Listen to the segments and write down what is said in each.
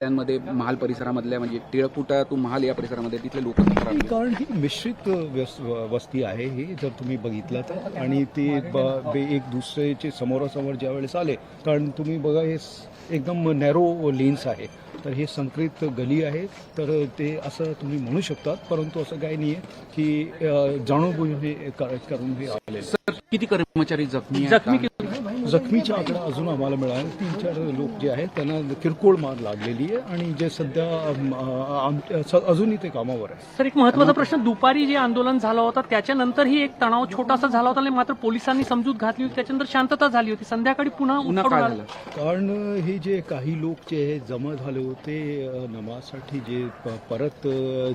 त्यांमध्ये महाल परिसरामधल्या म्हणजे टिळकुटा टू महाल या परिसरामध्ये तिथले लोक कारण ही मिश्रित वस्ती आहे ही, जर तुम्ही बघितलं तर. आणि ते एक दुसऱ्याचे समोरासमोर ज्या वेळेस आले, कारण तुम्ही बघा हे एकदम नॅरो लेन्स आहे, तर हे संकरित गली आहे, तर ते असं तुम्ही म्हणू शकतात. परंतु असं काही नाही आहे की जाणूनबुजून हे करून हे आले. सर किती कर्मचारी जखमी जखमीचा आकडा अजून आम्हाला मिळाला. 3-4 लोक जे आहेत त्यांना किरकोळ मार लागलेली आहे आणि जे सध्या अजूनही ते कामावर आहे. सर एक महत्त्वाचा प्रश्न, दुपारी जे आंदोलन झालं होतं त्याच्यानंतरही एक तणाव छोटासा झाला होता, मात्र पोलिसांनी समजूत घातली होती, त्याच्यानंतर शांतता झाली होती. संध्याकाळी पुन्हा काय झालं? कारण हे जे काही लोक जे जमा झाले होते नमाजसाठी, जे परत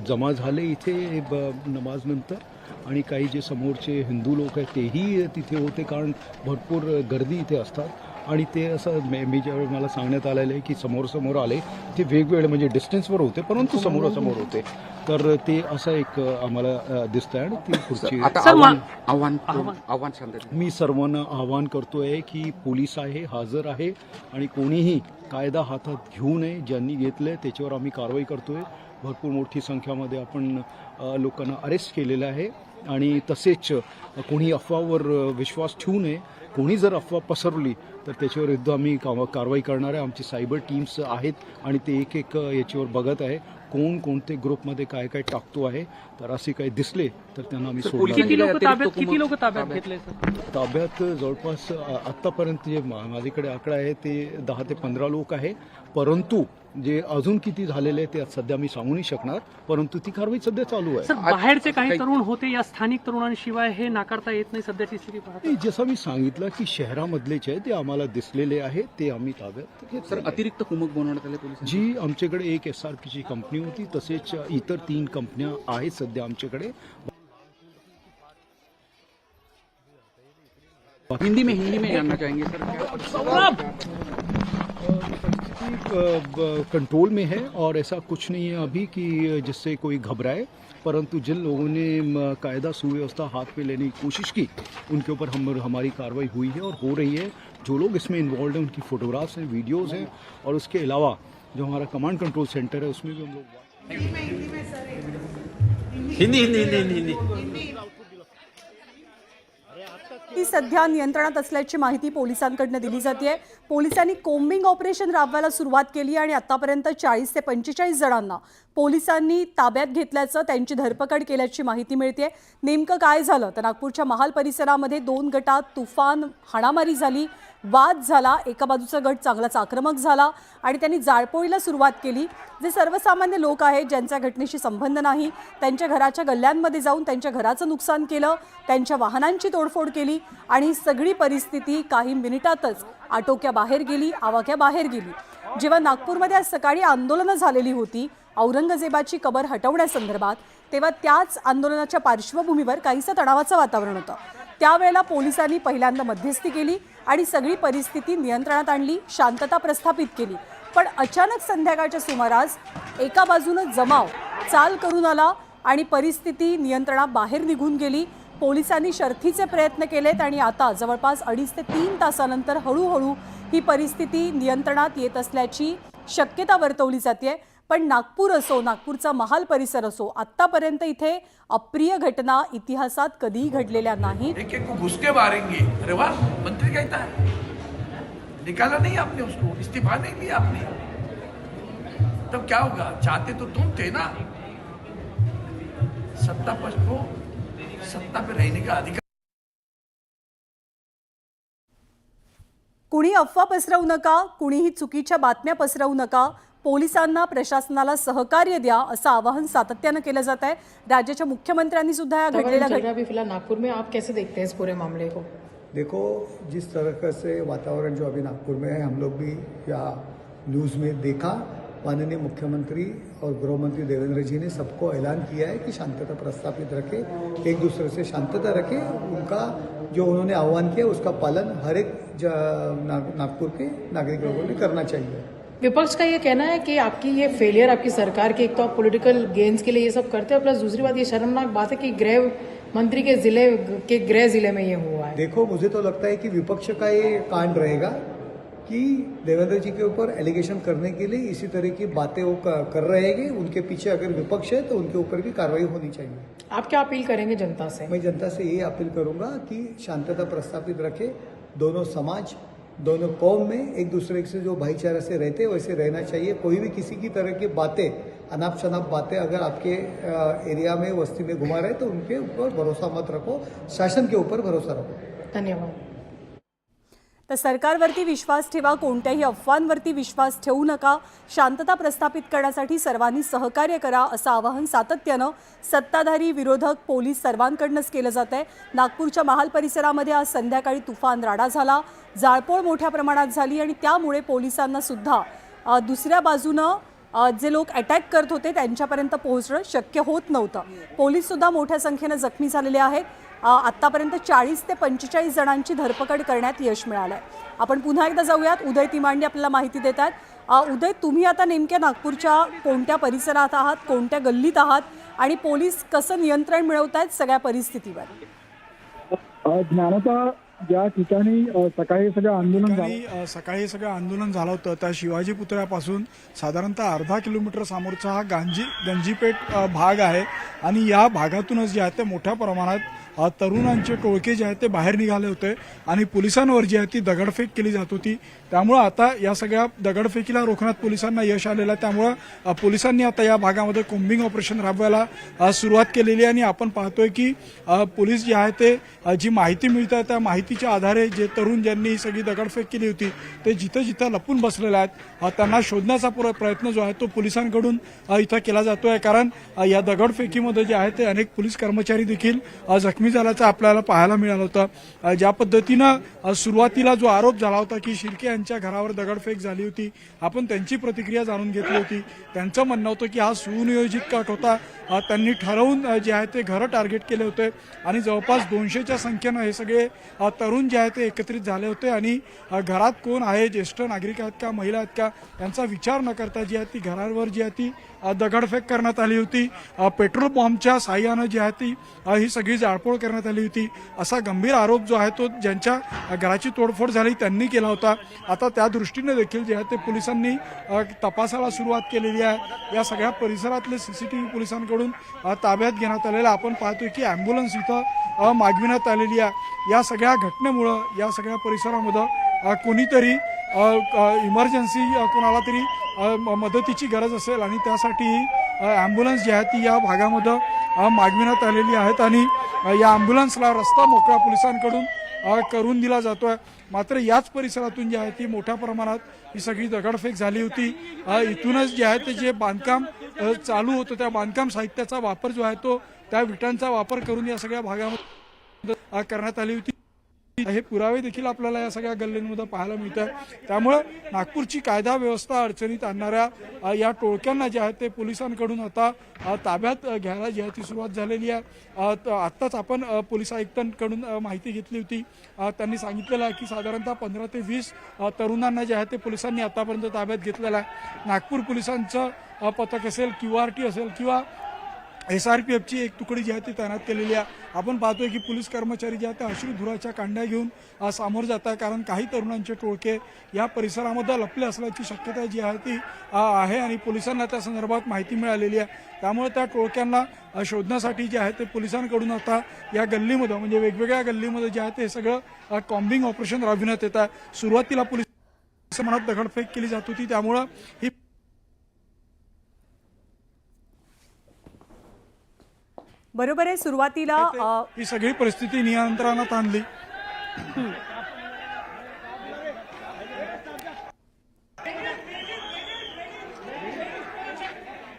जमा झाले इथे नमाजनंतर, आणि काही जे समोरचे हिंदू लोक आहेत तेही तिथे होते, कारण भरपूर गर्दी इथे असतात. आणि ते असं मी ज्यावेळी मला सांगण्यात आलेलं आहे की समोर आले ते वेगवेगळे म्हणजे डिस्टन्सवर होते, परंतु समोरासमोर होते. तर ते असं एक आम्हाला दिसतंय. आणि ती पुढची आव्हान शांत. मी सर्वांना आवाहन करतोय की पोलीस आहे, हजर आहे, आणि कोणीही कायदा हातात घेऊ नये. ज्यांनी घेतले त्याच्यावर आम्ही कारवाई करतोय. भरपूर मोठी संख्यामध्ये आपण लोकांना अरेस्ट केलेलं आहे. आणि तसेच कोणी अफवावर विश्वास ठेवू नये. कोणी जर अफवा पसरवली तर त्याच्यावर एकदा आम्ही कारवाई करणार आहे. आमची सायबर टीम्स आहेत आणि ते एक याच्यावर बघत आहे कोणते ग्रुपमध्ये काय काय टाकतो आहे. तर असे काही दिसले तर त्यांना आम्ही सोडणार. किती लोक ताब्यात घेतले? ताब्यात जवळपास आत्तापर्यंत जे माझ्याकडे आकडा आहे ते 10 ते 15 लोक आहे. परंतु जे अजून किती झालेले ते सध्या मी सांगू नाही शकणार, परंतु ती कारवाई सध्या चालू आहे. सर बाहेरचे काही तरुण होते, या स्थानिक तरुणांशिवाय हे नाकारता येत नाही सध्याची स्थिती पाहता. जसं मी सांगितलं की शहरामधलेच आहे ते आम्हाला दिसलेले आहे, ते आम्ही ताब्यात घेतले. सर अतिरिक्त कुमक बनवण्यात आले पोलिस जी आमच्याकडे एक SRPची कंपनी होती, तसेच इतर 3 कंपन्या आहेत सध्या आमच्याकडे. हिंदी में जानना चाहेंगे सर? कंट्रोल में है और ऐसा कुछ नहीं है अभी कि जिससे कोई घबराए. परंतु जिन लोगों ने कायदा सुव्यवस्था हाथ पे लेने की कोशिश की उनके ऊपर हमारी कार्रवाई हुई है और हो रही है. जो लोग इसमें इन्वॉल्व हैं उनकी फोटोग्राफ्स हैं, वीडियोस हैं, और उसके अलावा जो हमारा कमांड कंट्रोल सेंटर है उसमें भी हम लोग हिंदी ती सध्या नियंत्रणात असल्याची माहिती पोलिसांकडून दिली जाते. पोलिसांनी कोम्बिंग ऑपरेशन राबवायला सुरुवात केली आणि आतापर्यंत 40 ते 45 जणांना पोलिसांनी ताब्यात घेतल्याचं, त्यांची धरपकड केल्याची माहिती मिळते. नेमकं काय झालं तर नागपूरच्या महाल परिसरामध्ये 2 गटात तुफान हाणामारी झाली, वाद झाला. एका बाजूचा गट चांगलाच आक्रमक झाला आणि त्यांनी जाळपोळीला सुरुवात केली. जे सर्वसामान्य लोक आहेत ज्यांचा घटनेशी संबंध नाही, त्यांच्या घराच्या गल्ल्यांमध्ये जाऊन त्यांच्या घराचं नुकसान केलं, त्यांच्या वाहनांची तोडफोड केली आणि सगळी परिस्थिती काही मिनिटातच आटोक्याबाहेर गेली, आवाक्याबाहेर गेली. जेव्हा नागपूरमध्ये आज सकाळी आंदोलनं झालेली होती औरंगजेबाची कबर हटवण्यासंदर्भात, तेव्हा त्याच आंदोलनाच्या पार्श्वभूमीवर काहीसं तणावाचं वातावरण होतं. त्यावेळेला पोलिसांनी पहिल्यांदा मध्यस्थी केली आणि सगळी परिस्थिती नियंत्रणात आणली, शांतता प्रस्थापित केली. पण अचानक संध्याकाळच्या सुमारास एका बाजूनं जमाव चाल करून आला आणि परिस्थिती नियंत्रणाबाहेर निघून गेली. पोलिसांनी शर्थीचे प्रयत्न केलेत आणि आता जवळपास 2.5 ते 3 तासानंतर हळूहळू ही परिस्थिती नियंत्रणात येत असल्याची शक्यता वर्तवली जाते. पण नागपूर असो, नागपूरचा महाल परिसर असो, आतापर्यंत इथे अप्रिय घटना इतिहासात कधीही घडलेल्या नाहीत. एक को घुस के मारेंगे. अरे वाह, मंत्री कहता है निकाला नहीं आपने उसको, इस्तीफा नहीं दिया आपने, तब क्या होगा? चाहते तो तुम थे ना. सत्ता पक्ष को सत्ता पे रहने का अधिकार. कुणी अफवा पसरवू नका, कुणीही चुकीच्या बातम्या पसरवू नका. पोलिसांना, प्रशासनाला सहकार्य द्या असं आवाहन सातत्यानं केलं जात आहे. राज्याच्या मुख्यमंत्र्यांनी सुद्धा या घडलेल्या फिलहाल नागपुर में आप कैसे देखते हैं इस पूरे मामले को? देखो, जिस तरह से वातावरण जो अभी नागपुर में है, हम लोग भी या न्यूज़ में देखा, माननीय मुख्यमंत्री और गृह मंत्री देवेंद्र जी ने सबको ऐलान किया है कि शांतता प्रस्थापित रखें, एक दूसरे से शांतता रखें. उनका जो उन्होंने आह्वान किया उसका पालन हर एक नागपुर के नागरिक लोगों ने करना चाहिए. विपक्ष का ये कहना है कि आपकी ये फेलियर आपकी सरकार के, एक तो आप पॉलिटिकल गेन्स के लिए ये सब करते हैं, प्लस दूसरी बात ये शर्मनाक बात है कि गृह मंत्री के गृह जिले में ये हुआ है. देखो, मुझे तो लगता है कि विपक्ष का ये कांड रहेगा कि देवेंद्र जी के ऊपर एलिगेशन करने के लिए इसी तरह की बातें वो कर रहेंगे। उनके पीछे अगर विपक्ष है तो उनके ऊपर भी कार्रवाई होनी चाहिए। आप क्या अपील करेंगे जनता से? मैं जनता से यही अपील करूंगा कि शांतता प्रस्थापित रखे, दोनों समाज दोनों कौम में एक दूसरे से जो भाईचारा से रहते वैसे रहना चाहिए। कोई भी किसी की तरह की बातें, अनाप शनाप बातें अगर आपके एरिया में वस्ती में घुमा रहे तो उनके ऊपर भरोसा मत रखो, शासन के ऊपर भरोसा रखो। धन्यवाद। तर सरकारवरती विश्वास ठेवा, कोणत्याही अफवांवरती विश्वास ठेवू नका, शांतता प्रस्थापित करण्यासाठी सर्वांनी सहकार्य करा असं आवाहन सातत्यानं सत्ताधारी, विरोधक, पोलीस सर्वांकडूनच केलं जात आहे। नागपूरच्या महाल परिसरामध्ये आज संध्याकाळी तुफान राडा झाला, जाळपोळ मोठ्या प्रमाणात झाली आणि त्यामुळे पोलिसांना सुद्धा दुसऱ्या बाजूनं जे लोक अटॅक करत होते त्यांच्यापर्यंत पोहोचणं शक्य होत नव्हतं। पोलीस सुद्धा मोठ्या संख्येने जखमी झालेले आहेत। आतापर्यंत 40 ते 45 जणांची धरपकड करण्यात यश मिळालंय। आपण पुन्हा एकदा जाऊयात, उदय तिमांडे आपल्याला माहिती देतात। उदय, तुम्ही आता नेमक्या नागपूरच्या कोणत्या परिसरात आहात, कोणत्या गल्लीत आहात आणि पोलीस कसं नियंत्रण मिळवतायत सगळ्या परिस्थितीवर? ज्ञानता ज्या ठिकाणी सकाळी सगळं आंदोलन झालं होतं त्या शिवाजी पुतळ्यापासून साधारणतः अर्धा किलोमीटर समोरचा हा गंजीपेठ भाग आहे आणि या भागातूनच जे आहे ते मोठ्या प्रमाणात तरुणांचे टोळके जे आहेत ते बाहेर निघाले होते आणि पोलिसांवर जी आहे ती दगडफेक केली जात होती। त्यामुळे आता या सगळ्या दगडफेकीला रोखण्यात पोलिसांना यश आलेलं आहे। त्यामुळे पोलिसांनी आता या भागामध्ये कोम्बिंग ऑपरेशन राबवायला सुरुवात केलेली आहे आणि आपण पाहतोय की पोलीस जे आहे ते जी माहिती मिळते त्या माहितीच्या आधारे जे तरुण ज्यांनी ही सगळी दगडफेक केली होती ते जिथं जिथं लपून बसलेले आहेत त्यांना शोधण्याचा प्रयत्न जो आहे तो पोलिसांकडून इथं केला जातोय। कारण या दगडफेकीमध्ये जे आहे ते अनेक पोलीस कर्मचारी देखील जखमी झाल्याचं आपल्याला पाहायला मिळालं होतं। ज्या पद्धतीनं सुरुवातीला जो आरोप झाला होता की शिर्के यांच्या घरावर दगडफेक झाली होती, आपण त्यांची प्रतिक्रिया जाणून घेतली होती। त्यांचं म्हणणं होतं की हा सुनियोजित कट होता, त्यांनी ठरवून जे आहे ते घरं टार्गेट केले होते आणि जवळपास 200च्या संख्येनं हे सगळे तरुण जे आहे ते एकत्रित झाले होते आणि घरात कोण आहे, ज्येष्ठ नागरिक आहेत का, महिला आहेत का यांचा विचार न करता जी आहे ती घरांवर जी आहे ती दगडफेक करण्यात आली होती। पेट्रोल बॉम्बच्या साह्यानं जी आहे ती ही सगळी जाळपोळ करण्यात आली होती असा गंभीर आरोप जो आहे तो ज्यांच्या घराची तोडफोड झाली त्यांनी केला होता। आता त्या दृष्टीने देखील जे आहे ते पोलिसांनी तपासाला सुरुवात केलेली आहे। या सगळ्या परिसरातले सीसीटीव्ही पोलिसांकडून ताब्यात घेण्यात आलेला आपण पाहतोय की ॲम्ब्युलन्स इथं मागविण्यात आलेली आहे। या सगळ्या घटनेमुळं या सगळ्या परिसरामध्ये कोणीतरी इमर्जन्सी कोणाला तरी मदतीची गरज असेल आणि त्यासाठी ॲम्ब्युलन्स जी आहे ती या भागामध्ये मागविण्यात आलेली आहेत आणि या ॲम्ब्युलन्सला रस्ता मोकळा पोलिसांकडून करून दिला जातोय। मात्र याच परिसरातून जी आहे ती मोठ्या प्रमाणात ही सगळी दगडफेक झाली होती। इथूनच जे आहे ते जे बांधकाम चालू होतं त्या बांधकाम साहित्याचा वापर जो आहे तो त्या विटांचा वापर करून या सगळ्या भागामध्ये करण्यात आली होती। हे पुरावे देखील आपल्याला या सगळ्या गल्लींमध्ये पाहायला मिळतात। त्यामुळे नागपूरची कायदा व्यवस्था अडचणीत आणणाऱ्या या टोळक्यांना जे आहे ते पोलिसांकडून आता ताब्यात घ्यायला जी आहे ती सुरुवात झालेली आहे। आत्ताच आपण पोलीस आयुक्तांकडून माहिती घेतली होती, त्यांनी सांगितलेलं आहे की साधारणतः 15 ते 20 तरुणांना जे आहे ते पोलिसांनी आतापर्यंत ताब्यात घेतलेलं आहे। नागपूर पोलिसांचं पथक असेल, QRT असेल किंवा SRPFची एक तुकडी जी आहे ती तैनात केलेली आहे। आपण पाहतोय की पोलीस कर्मचारी जे आहेत ते अश्रुधुराच्या कांड्या घेऊन सामोर जात आहे, कारण काही तरुणांचे टोळके या परिसरामध्ये लपले असल्याची शक्यता जी आहे ती आहे आणि पोलिसांना त्या संदर्भात माहिती मिळालेली आहे। त्यामुळे त्या टोळक्यांना शोधण्यासाठी जे आहे ते पोलिसांकडून आता या गल्लीमध्ये म्हणजे वेगवेगळ्या गल्लीमध्ये जे आहे ते सगळं कॉम्बिंग ऑपरेशन राबविण्यात येत आहे। सुरुवातीला पोलीस मनात दगडफेक केली जात होती, त्यामुळे ही बरोबर आहे। सुरुवातीला ही सगळी परिस्थिती नियंत्रणात आणली।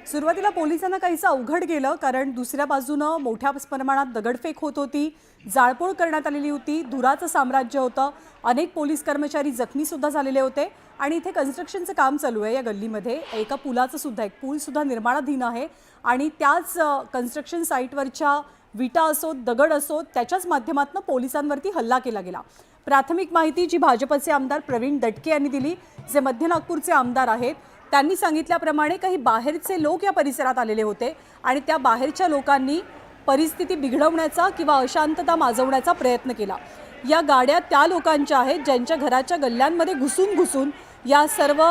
सुरुवातीला पोलिसांना काहीसं अवघड गेलं, कारण दुसऱ्या बाजूनं मोठ्या प्रमाणात दगडफेक होत होती, जाळपोळ करण्यात आलेली होती, धुराचं साम्राज्य होतं, अनेक पोलीस कर्मचारी जखमी सुद्धा झालेले होते आणि इथे कन्स्ट्रक्शनचं काम चालू आहे। या गल्लीमध्ये एका पुलाचं सुद्धा एक पूल सुद्धा निर्माणाधीन आहे आणि त्याच कन्स्ट्रक्शन साईटवरच्या विटा असोत, दगड असोत, त्याच्याच माध्यमातून पोलिसांवरती हल्ला केला गेला। प्राथमिक माहिती जी भाजपचे आमदार प्रवीण दटके यांनी दिली, जे मध्य नागपूरचे आमदार आहेत, त्यांनी सांगितल्याप्रमाणे काही बाहेरचे लोक या परिसरात आलेले होते आणि त्या बाहेरच्या लोकांनी परिस्थिती बिघडवण्याचा किंवा अशांतता माजवण्याचा प्रयत्न केला। या गाड्या त्या लोकांच्या आहेत ज्यांच्या घराच्या गल्ल्यांमध्ये घुसून या सर्व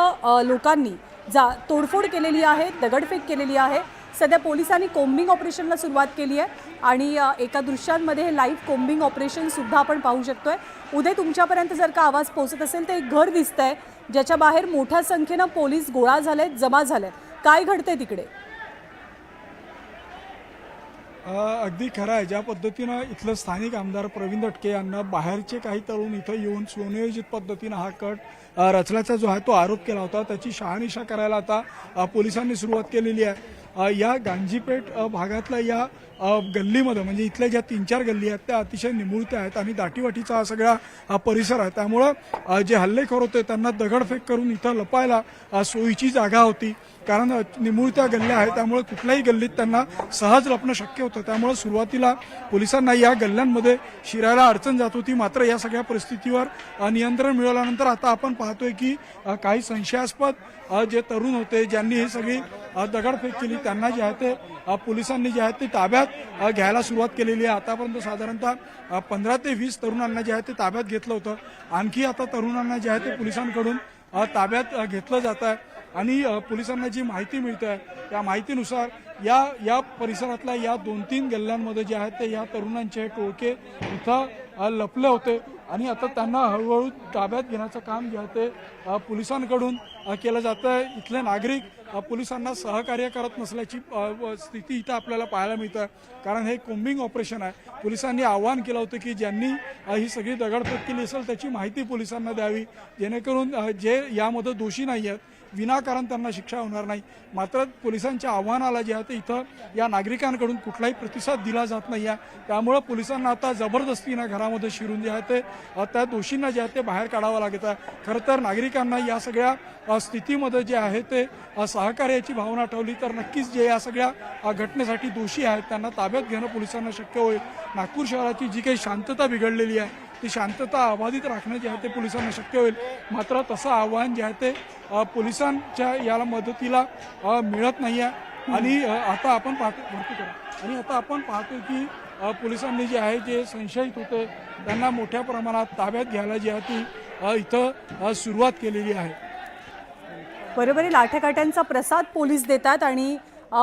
लोकांनी तोडफोड केलेली आहे, दगडफेक केलेली आहे. सध्या पोलिसांनी कोम्बिंग ऑपरेशनला सुरुवात केली आहे आणि एका दृश्यांमध्ये हे लाईव्ह कोम्बिंग ऑपरेशन सुद्धा आपण पाहू शकतोय. उद्या तुमच्यापर्यंत जर का आवाज पोहोचत असेल तर एक घर दिसतंय ज्याच्या बाहेर मोठ्या संख्येनं पोलीस गोळा झालेत, जमा झालेत. काय घडतंय तिकडे? अगदी खरं आहे. ज्या पद्धतीनं इथलं स्थानिक आमदार प्रवीण दटके यांना बाहेरचे काही तरुण इथं येऊन सुनियोजित पद्धतीनं हा कट रचल्याचा जो आहे तो आरोप केला होता, त्याची शहानिशा करायला आता पोलिसांनी सुरुवात केलेली आहे. या गांजीपेठ भागातल्या या गल्लीमध्ये म्हणजे इथल्या ज्या 3-4 गल्ली आहेत त्या अतिशय निमुळत्या आहेत आणि दाटीवाटीचा हा सगळा परिसर आहे. त्यामुळं जे हल्लेखोर होते त्यांना दगडफेक करून इथं लपायला सोयीची जागा होती, कारण निमुळत्या गल्ल्या आहेत त्यामुळे कुठल्याही गल्लीत त्यांना सहज लपणं शक्य होतं. त्यामुळे सुरुवातीला पोलिसांना या गल्ल्यांमध्ये शिरायला अडचण जात होती. मात्र या सगळ्या परिस्थितीवर नियंत्रण मिळवल्यानंतर आता आपण पाहतोय की काही संशयास्पद जे तरुण होते ज्यांनी ही सगळी दगडफेक केली त्यांना जे आहे ते पोलिसांनी जे आहे ते ताब्यात घ्यायला सुरुवात केलेली आहे. आतापर्यंत साधारणतः 15 ते 20 तरुणांना जे आहे ते ताब्यात घेतलं होतं. आणखी आता तरुणांना जे आहे ते पोलिसांकडून ताब्यात घेतलं जात आहे आणि पोलिसांना जी माहिती मिळते त्या माहितीनुसार या परिसरातल्या या 2-3 गल्ल्यांमध्ये जे आहेत ते या तरुणांचे टोळके इथं लपले होते आणि आता त्यांना हळूहळू ताब्यात घेण्याचं काम जे आहे ते पोलिसांकडून केलं जातं आहे. इथले नागरिक पोलिसांना सहकार्य करत नसल्याची स्थिती इथं आपल्याला पाहायला मिळतं, कारण हे कोम्बिंग ऑपरेशन आहे. पोलिसांनी आवाहन केलं होतं की ज्यांनी ही सगळी दगडफेक केली असेल त्याची माहिती पोलिसांना द्यावी, जेणेकरून जे यामध्ये दोषी नाही आहेत विनाकारण त्यांना शिक्षा होणार नाही. मात्र पोलिसांच्या आव्हानाला जे आहे ते इथं या नागरिकांकडून कुठलाही प्रतिसाद दिला जात नाही आहे. त्यामुळं पोलिसांना आता जबरदस्तीनं घरामध्ये शिरून जे आहे ते त्या दोषींना जे आहे ते बाहेर काढावं लागत आहे. खरं तर नागरिकांना या सगळ्या स्थितीमध्ये जे आहे ते सहकार्याची भावना ठेवली तर नक्कीच जे या सगळ्या घटनेसाठी दोषी आहेत त्यांना ताब्यात घेणं पोलिसांना शक्य होईल. नागपूर शहराची जी काही शांतता बिघडलेली आहे ती शांतता अबाधित राखणं जे आहे ते पोलिसांना शक्य होईल. मात्र तसं आव्हान जे आहे ते पोलिसांच्या याला मदतीला मिळत नाही आहे आणि आता आपण पाहतो की पोलिसांनी जे आहे जे संशयित होते त्यांना मोठ्या प्रमाणात ताब्यात घ्यायला जी आहे ती इथं सुरुवात केलेली आहे. बरोबर आहे. लाठ्याकाठ्यांचा प्रसाद पोलीस देतात आणि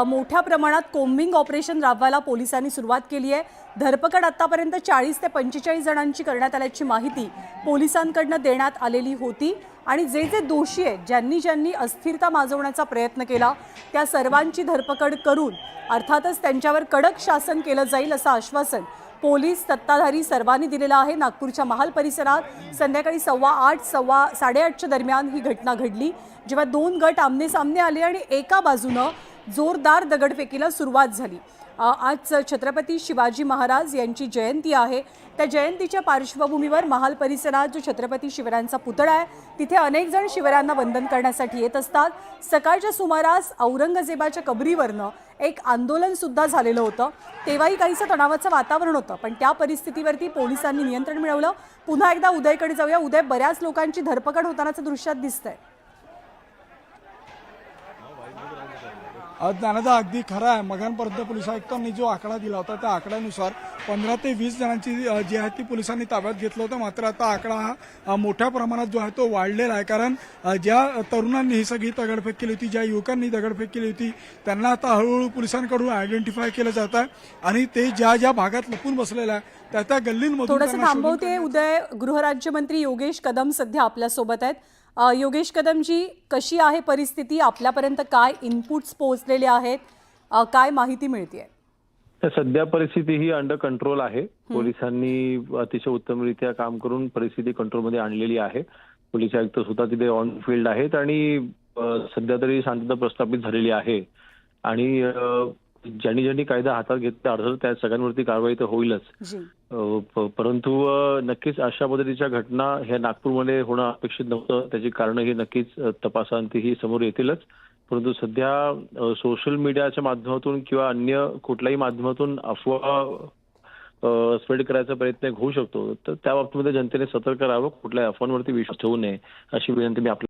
मोठ्या प्रमाणात कोम्बिंग ऑपरेशन राबवायला पोलिसांनी सुरुवात केली आहे. धरपकड आतापर्यंत 40 ते 45 जणांची करण्यात आल्याची माहिती पोलिसांकडनं देण्यात आलेली होती आणि जे जे दोषी आहेत ज्यांनी अस्थिरता माजवण्याचा प्रयत्न केला त्या सर्वांची धरपकड करून अर्थातच त्यांच्यावर कडक शासन केलं जाईल असं आश्वासन पोलीस सत्ताधारी सर्वांनी दिलेलं आहे. नागपूरच्या महाल परिसरात संध्याकाळी 8:15 दरम्यान ही घटना घडली, जेव्हा 2 गट आमने-सामने आले आणि एका बाजूनं जोरदार दगडफेकीला सुरुवात झाली. आज छत्रपती शिवाजी महाराज यांची जयंती आहे. त्या जयंतीच्या पार्श्वभूमीवर महाल परिसरात जो छत्रपती शिवरायांचा पुतळा आहे तिथे अनेक जण शिवरायांना वंदन करण्यासाठी येत असतात. सकाळच्या सुमारास औरंगजेबाच्या कबरीवरनं एक आंदोलन सुद्धा झालेलं होतं. तेव्हाही काहीसं तणावाचं वातावरण होतं, पण त्या परिस्थितीवरती पोलिसांनी नियंत्रण मिळवलं. पुन्हा एकदा उदयकडे जाऊया. उदय, बऱ्याच लोकांची धरपकड होतानाचं दृश्यात दिसतंय. ज्ञानदा, अगदी खरं आहे. मगांपर्यंत पोलीस आयुक्तांनी जो आकडा दिला होता त्या आकड्यानुसार 15 ते 20 जणांची जी आहे ती पोलिसांनी ताब्यात घेतलं होतं. मात्र आता आकडा हा मोठ्या प्रमाणात जो आहे तो वाढलेला आहे, कारण ज्या तरुणांनी ही सगळी दगडफेक केली होती, ज्या युवकांनी दगडफेक केली होती त्यांना आता हळूहळू पोलिसांकडून आयडेंटिफाय केलं जात आहे आणि ते ज्या भागात लपून बसलेलं आहे त्या गल्लींमधून थोडंसं थांबवते. उदय, गृहराज्यमंत्री योगेश कदम सध्या आपल्यासोबत आहेत. योगेश कदमजी, कशी आहे परिस्थिती? आपल्यापर्यंत काय इनपुट्स पोहोचलेले आहेत, काय माहिती मिळते? सध्या परिस्थिती ही अंडर कंट्रोल आहे. पोलिसांनी अतिशय उत्तमरित्या काम करून परिस्थिती कंट्रोलमध्ये आणलेली आहे. पोलीस आयुक्त सुद्धा तिथे ऑन फील्ड आहेत आणि सध्या तरी शांतता प्रस्थापित झालेली आहे आणि ज्यांनी कायदा हातात घेतला अर्थात त्या सगळ्यांवरती कारवाई तर होईलच, परंतु नक्कीच अशा पद्धतीच्या घटना ह्या नागपूरमध्ये होणं अपेक्षित नव्हतं. त्याची कारणं ही नक्कीच तपासांती ही समोर येतीलच, परंतु सध्या सोशल मीडियाच्या माध्यमातून किंवा अन्य कुठल्याही माध्यमातून अफवा स्प्रेड करायचा प्रयत्न होऊ शकतो. तर त्या बाबतीमध्ये जनतेने सतर्क राहावं, कुठल्याही अफवांवरती विश्वास ठेवू नये अशी विनंती मी आपल्या